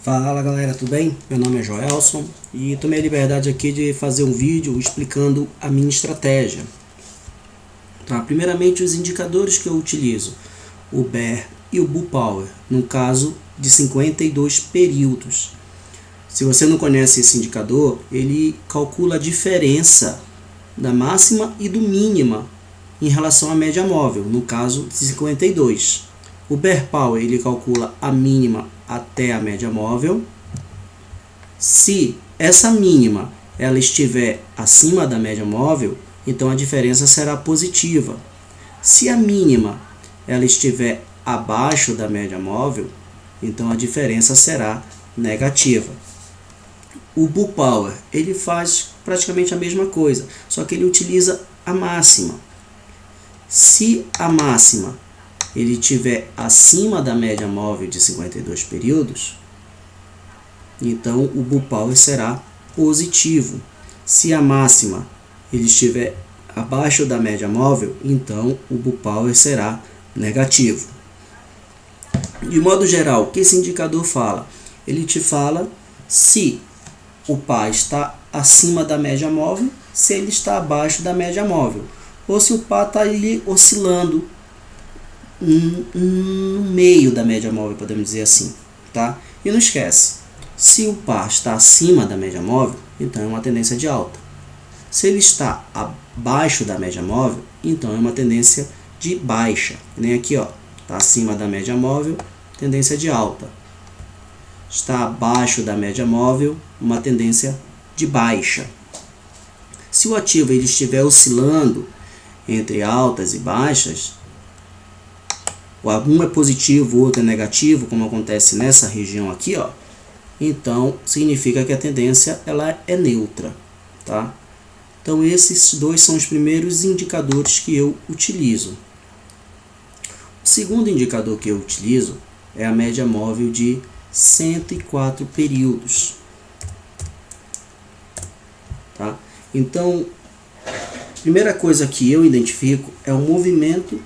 Fala galera, tudo bem? Meu nome é Joelson e tomei a liberdade aqui de fazer um vídeo explicando a minha estratégia. Tá? Primeiramente, os indicadores que eu utilizo, o Bear e o Bull Power, no caso de 52 períodos. Se você não conhece esse indicador, ele calcula a diferença da máxima e do mínima em relação à média móvel, no caso de 52. O Bear Power ele calcula a mínima até a média móvel. Se essa mínima ela estiver acima da média móvel, então a diferença será positiva. Se a mínima ela estiver abaixo da média móvel, então a diferença será negativa. O Bull Power ele faz praticamente a mesma coisa, só que ele utiliza a máxima. Se a máxima ele estiver acima da média móvel de 52 períodos, então o Bull Power será positivo. Se a máxima ele estiver abaixo da média móvel, então o Bull Power será negativo. De modo geral, o que esse indicador fala? Ele te fala se o par está acima da média móvel, se ele está abaixo da média móvel, ou se o par está ali oscilando no meio da média móvel, podemos dizer assim, tá? E não esquece, se o par está acima da média móvel, então é uma tendência de alta. Se ele está abaixo da média móvel, então é uma tendência de baixa. Nem aqui, ó, está acima da média móvel, tendência de alta. Está abaixo da média móvel, uma tendência de baixa. Se o ativo ele estiver oscilando entre altas e baixas, um é positivo, o outro é negativo, como acontece nessa região aqui, ó, então significa que a tendência ela é neutra, tá? Então esses dois são os primeiros indicadores que eu utilizo. O segundo indicador que eu utilizo é a média móvel de 104 períodos, tá? Então, a primeira coisa que eu identifico é o movimento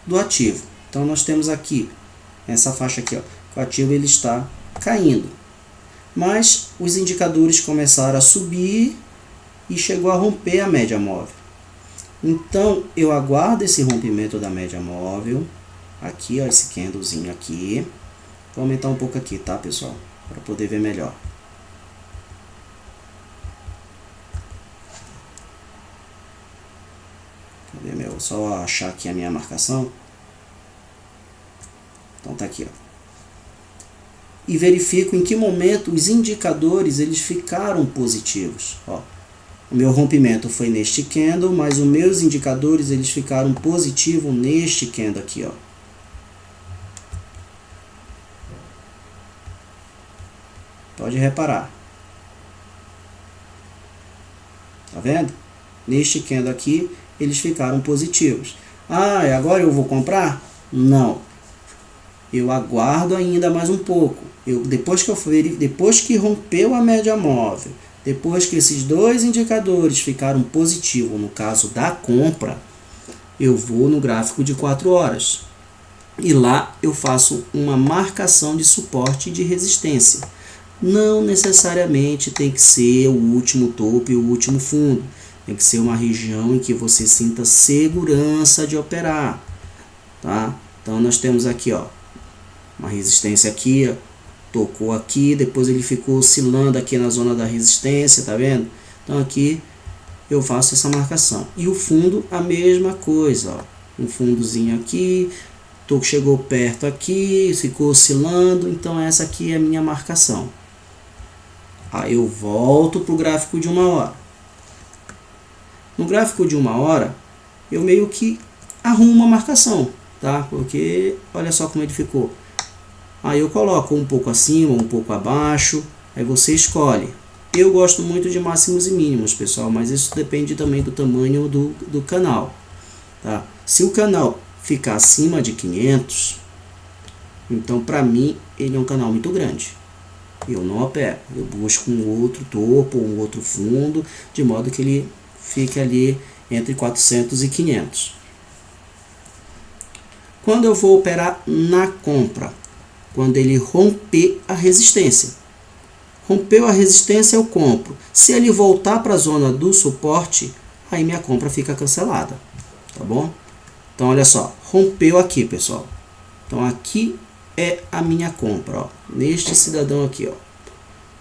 do ativo. Então nós temos aqui essa faixa aqui, ó, o ativo ele está caindo, mas os indicadores começaram a subir e chegou a romper a média móvel. Então eu aguardo esse rompimento da média móvel aqui, ó, esse candlezinho aqui. Vou aumentar um pouco aqui, tá, pessoal, para poder ver melhor. Cadê meu? Só achar aqui a minha marcação. Então tá aqui, ó. E verifico em que momento os indicadores eles ficaram positivos, ó. O meu rompimento foi neste candle, mas os meus indicadores eles ficaram positivos neste candle aqui, ó. Pode reparar. Tá vendo? Neste candle aqui eles ficaram positivos. Ah, e agora eu vou comprar? Não. Eu aguardo ainda mais um pouco. Depois que rompeu a média móvel, depois que esses dois indicadores ficaram positivos, no caso da compra, eu vou no gráfico de 4 horas. E lá eu faço uma marcação de suporte e de resistência. Não necessariamente tem que ser o último topo e o último fundo. Tem que ser uma região em que você sinta segurança de operar, tá? Então nós temos aqui, ó, uma resistência aqui, ó, tocou aqui, depois ele ficou oscilando aqui na zona da resistência, tá vendo? Então aqui eu faço essa marcação. E o fundo a mesma coisa, ó, um fundozinho aqui, chegou perto aqui, ficou oscilando, então essa aqui é a minha marcação. Aí eu volto para o gráfico de 1 hora. No gráfico de 1 hora, eu meio que arrumo uma marcação, tá? Porque olha só como ele ficou. Aí eu coloco um pouco acima, um pouco abaixo, aí você escolhe. Eu gosto muito de máximos e mínimos, pessoal, mas isso depende também do tamanho do canal, tá? Se o canal ficar acima de 500, então para mim ele é um canal muito grande. Eu não opero, eu busco um outro topo, um outro fundo, de modo que ele fique ali entre 400 e 500. Quando eu vou operar na compra, quando ele romper a resistência. Rompeu a resistência, eu compro. Se ele voltar para a zona do suporte, aí minha compra fica cancelada, tá bom? Então, olha só, rompeu aqui, pessoal. Então, aqui é a minha compra, ó, neste cidadão aqui, ó.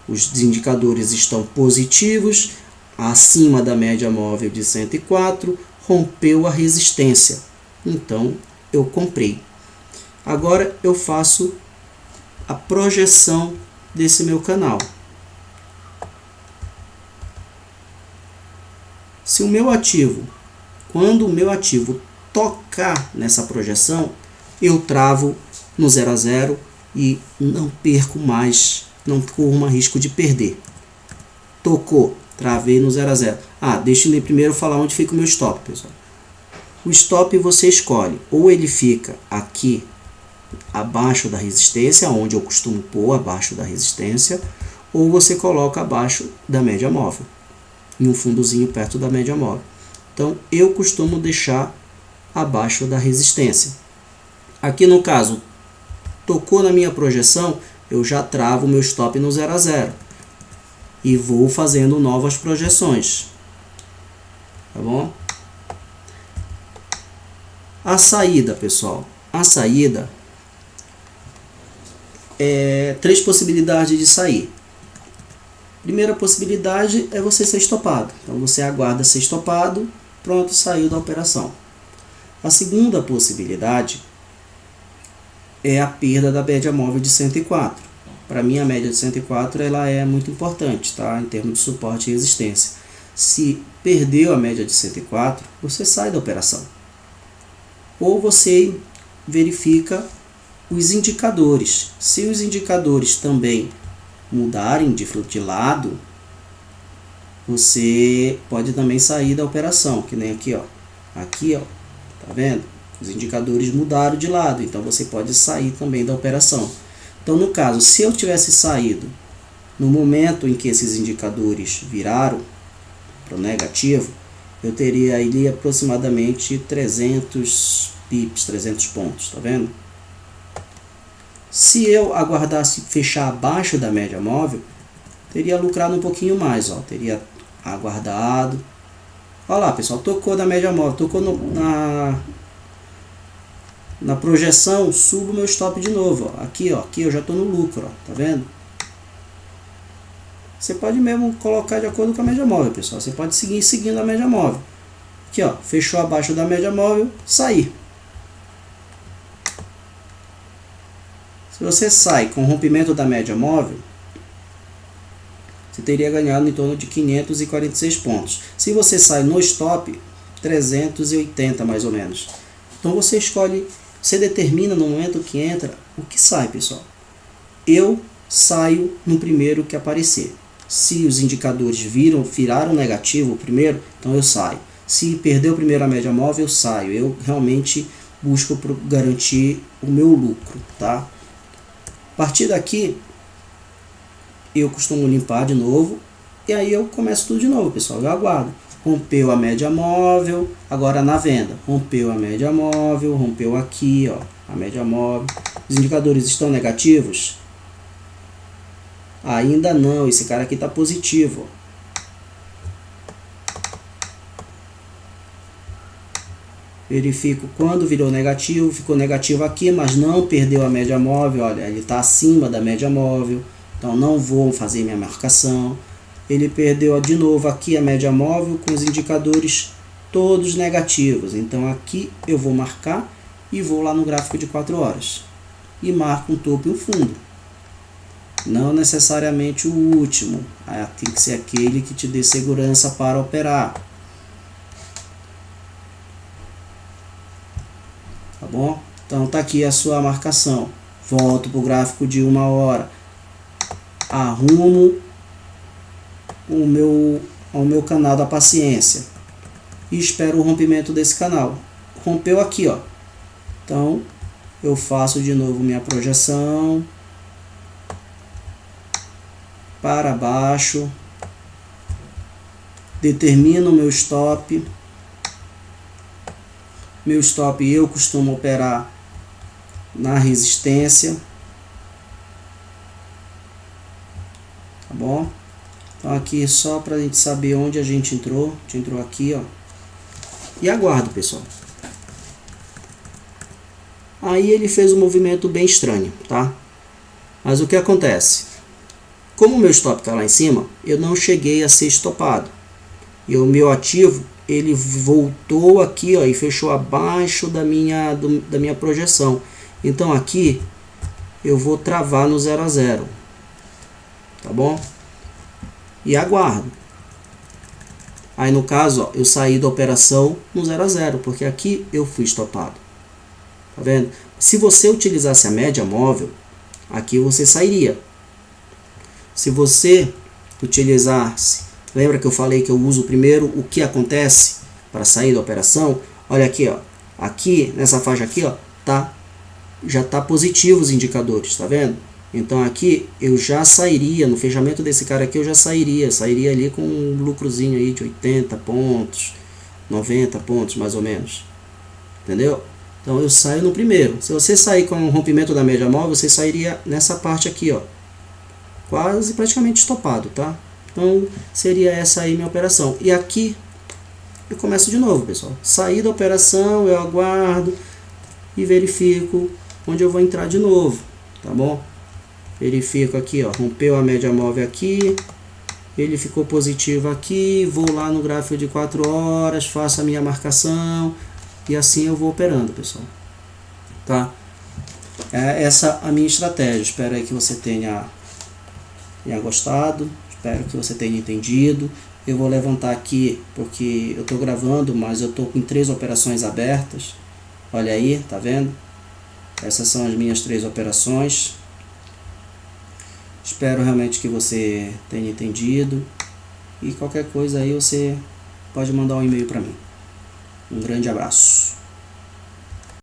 Os indicadores estão positivos, acima da média móvel de 104, rompeu a resistência. Então, eu comprei. Agora, eu faço a projeção desse meu canal. Se o meu ativo, quando o meu ativo tocar nessa projeção, eu travo no 0 a 0 e não perco mais, não corro mais risco de perder. Tocou, travei no 0 a 0. Deixa eu primeiro falar onde fica o meu stop, pessoal. O stop você escolhe, ou ele fica aqui abaixo da resistência, onde eu costumo pôr abaixo da resistência, ou você coloca abaixo da média móvel, em um fundozinho perto da média móvel. Então, eu costumo deixar abaixo da resistência. Aqui no caso, tocou na minha projeção, eu já travo o meu stop no 0 a 0 e vou fazendo novas projeções, tá bom? A saída, pessoal, a saída é 3 possibilidades de sair. Primeira possibilidade é você ser estopado. Então você aguarda ser estopado, pronto, saiu da operação. A segunda possibilidade é a perda da média móvel de 104. Para mim a média de 104 ela é muito importante, tá? Em termos de suporte e resistência. Se perdeu a média de 104, você sai da operação. Ou você verifica os indicadores. Se os indicadores também mudarem de lado, você pode também sair da operação, que nem aqui, ó. Aqui, ó, tá vendo? Os indicadores mudaram de lado, então você pode sair também da operação. Então, no caso, se eu tivesse saído no momento em que esses indicadores viraram para o negativo, eu teria ali aproximadamente 300 pips, 300 pontos, tá vendo? Se eu aguardasse fechar abaixo da média móvel, teria lucrado um pouquinho mais, ó, teria aguardado. Olha lá, pessoal, tocou na média móvel, tocou na projeção, subo meu stop de novo, ó. Aqui eu já estou no lucro, ó, tá vendo? Você pode mesmo colocar de acordo com a média móvel, pessoal. Você pode seguir seguindo a média móvel. Aqui, ó, fechou abaixo da média móvel, sair. Se você sai com rompimento da média móvel, você teria ganhado em torno de 546 pontos. Se você sai no stop, 380 mais ou menos. Então você escolhe, você determina no momento que entra o que sai, pessoal. Eu saio no primeiro que aparecer. Se os indicadores viraram negativo o primeiro, então eu saio. Se perdeu primeiro a média móvel, eu saio. Eu realmente busco garantir o meu lucro, tá? A partir daqui, eu costumo limpar de novo e aí eu começo tudo de novo, pessoal. Eu aguardo. Rompeu a média móvel, agora na venda. Rompeu a média móvel, rompeu aqui, ó, a média móvel. Os indicadores estão negativos? Ainda não, esse cara aqui está positivo, ó. Verifico quando virou negativo, ficou negativo aqui, mas não perdeu a média móvel, olha, ele está acima da média móvel, então não vou fazer minha marcação. Ele perdeu de novo aqui a média móvel com os indicadores todos negativos, então aqui eu vou marcar e vou lá no gráfico de 4 horas e marco um topo e um fundo. Não necessariamente o último, tem que ser aquele que te dê segurança para operar. Tá bom? Então tá aqui a sua marcação. Volto para o gráfico de 1 hora. Arrumo ao meu canal da paciência. E espero o rompimento desse canal. Rompeu aqui, ó. Então eu faço de novo minha projeção. Para baixo. Determino o meu stop. Meu stop eu costumo operar na resistência. tá bom? Então aqui só para a gente saber onde a gente entrou. A gente entrou aqui, ó. E aguardo, pessoal. Aí ele fez um movimento bem estranho, tá? Mas o que acontece? Como o meu stop está lá em cima, eu não cheguei a ser estopado. E o meu ativo, ele voltou aqui, ó, e fechou abaixo da minha projeção. Então aqui eu vou travar no 0 a 0. Tá bom? E aguardo. Aí no caso, ó, eu saí da operação no 0 a 0, porque aqui eu fui estopado. Tá vendo? Se você utilizasse a média móvel, aqui você sairia. Se você utilizasse, lembra que eu falei que eu uso primeiro o que acontece para sair da operação? Olha aqui, ó. Aqui, nessa faixa aqui, ó, já tá positivo os indicadores, tá vendo? Então aqui eu já sairia, no fechamento desse cara aqui eu já sairia ali com um lucrozinho aí de 80 pontos, 90 pontos mais ou menos. Entendeu? Então eu saio no primeiro. Se você sair com o rompimento da média móvel, você sairia nessa parte aqui, ó. Quase praticamente estopado, tá? Então seria essa aí minha operação. E aqui eu começo de novo, pessoal. Saí da operação, eu aguardo e verifico onde eu vou entrar de novo, tá bom? Verifico aqui, ó, rompeu a média móvel aqui, ele ficou positivo aqui, vou lá no gráfico de 4 horas, faço a minha marcação e assim eu vou operando, pessoal. Tá? É essa a minha estratégia. Espero aí que você tenha gostado, espero que você tenha entendido. Eu vou levantar aqui porque eu estou gravando, mas eu estou com 3 operações abertas. Olha aí, tá vendo? Essas são as minhas 3 operações. Espero realmente que você tenha entendido. E qualquer coisa aí você pode mandar um e-mail para mim. Um grande abraço.